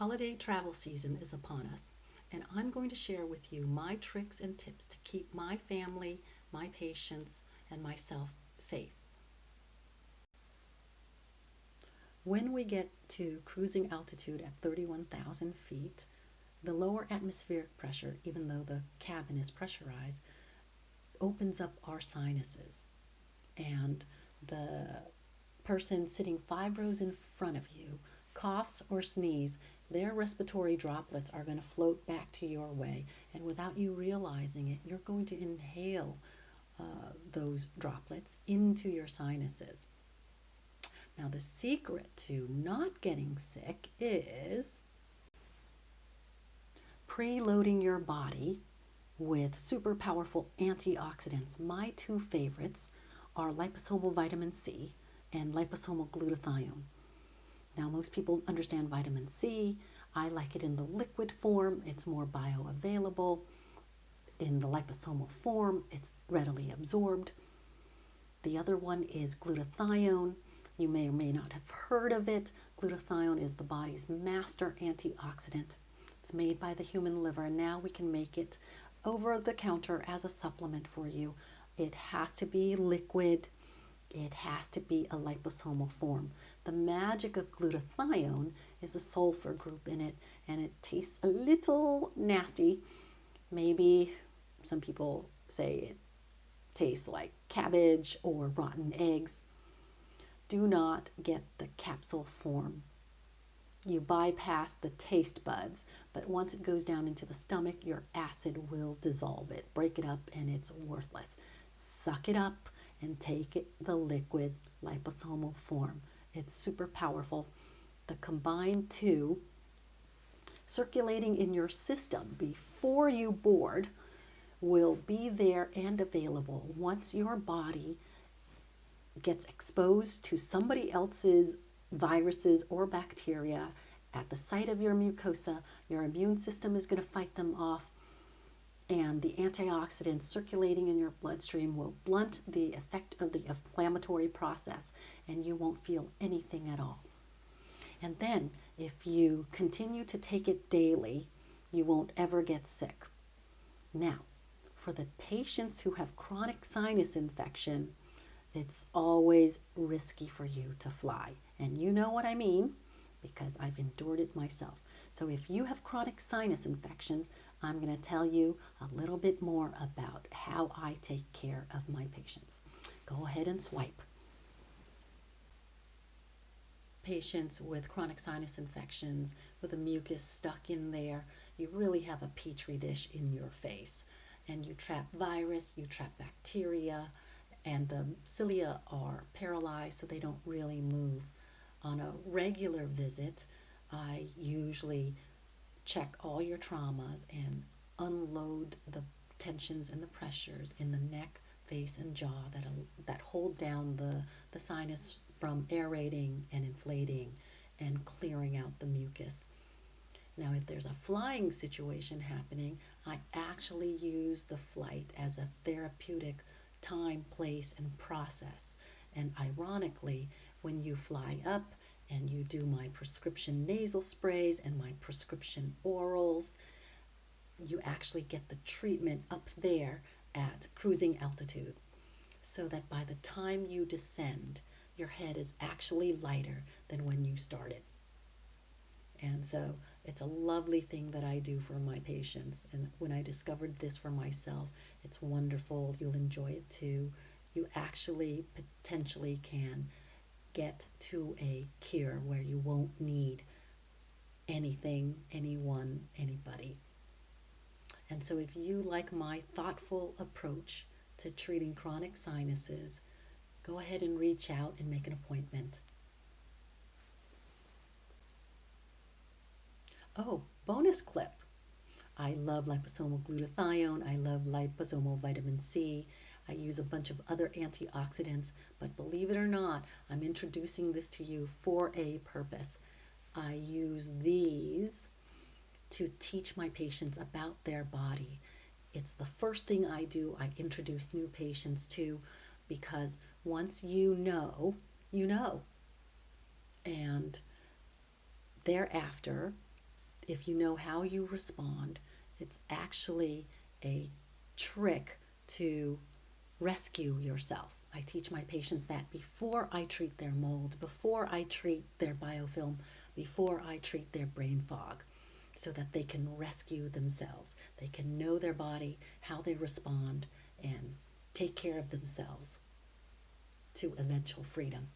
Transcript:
Holiday travel season is upon us, and I'm going to share with you my tricks and tips to keep my family, my patients, and myself safe. When we get to cruising altitude at 31,000 feet, the lower atmospheric pressure, even though the cabin is pressurized, opens up our sinuses. And the person sitting 5 rows in front of you coughs or sneeze, their respiratory droplets are going to float back to your way. And without you realizing it, you're going to inhale those droplets into your sinuses. Now, the secret to not getting sick is preloading your body with super powerful antioxidants. My two favorites are liposomal vitamin C and liposomal glutathione. Now, most people understand vitamin C. I like it in the liquid form. It's more bioavailable. In the liposomal form, it's readily absorbed. The other one is glutathione. You may or may not have heard of it. Glutathione is the body's master antioxidant. It's made by the human liver, and now we can make it over the counter as a supplement for you. It has to be liquid. It has to be a liposomal form. The magic of glutathione is the sulfur group in it, and it tastes a little nasty. Maybe some people say it tastes like cabbage or rotten eggs. Do not get the capsule form. You bypass the taste buds, but once it goes down into the stomach, your acid will dissolve it, break it up, and it's worthless. Suck it up and take it the liquid liposomal form. It's super powerful. The combined two circulating in your system before you board will be there and available once your body gets exposed to somebody else's viruses or bacteria at the site of your mucosa. Your immune system is going to fight them off, and the antioxidants circulating in your bloodstream will blunt the effect of the inflammatory process, and you won't feel anything at all. And then, if you continue to take it daily, you won't ever get sick. Now, for the patients who have chronic sinus infection, it's always risky for you to fly. And you know what I mean, because I've endured it myself. So if you have chronic sinus infections, I'm going to tell you a little bit more about how I take care of my patients. Go ahead and swipe. Patients with chronic sinus infections, with a mucus stuck in there, you really have a petri dish in your face. And you trap virus, you trap bacteria, and the cilia are paralyzed, so they don't really move. On a regular visit, I usually check all your traumas and unload the tensions and the pressures in the neck, face, and jaw that hold down the sinus from aerating and inflating and clearing out the mucus. Now, if there's a flying situation happening, I actually use the flight as a therapeutic time, place, and process. And ironically, when you fly up and you do my prescription nasal sprays and my prescription orals, you actually get the treatment up there at cruising altitude, so that by the time you descend, your head is actually lighter than when you started. And so it's a lovely thing that I do for my patients. And when I discovered this for myself, it's wonderful. You'll enjoy it too. You actually potentially can get to a cure where you won't need anything, anyone, anybody. And so if you like my thoughtful approach to treating chronic sinuses, go ahead and reach out and make an appointment. Oh, bonus clip. I love liposomal glutathione. I love liposomal vitamin C. I use a bunch of other antioxidants, but believe it or not, I'm introducing this to you for a purpose. I use these to teach my patients about their body. It's the first thing I do. I introduce new patients to, because once you know, you know. And thereafter, if you know how you respond, it's actually a trick to rescue yourself. I teach my patients that before I treat their mold, before I treat their biofilm, before I treat their brain fog, so that they can rescue themselves. They can know their body, how they respond, and take care of themselves to eventual freedom.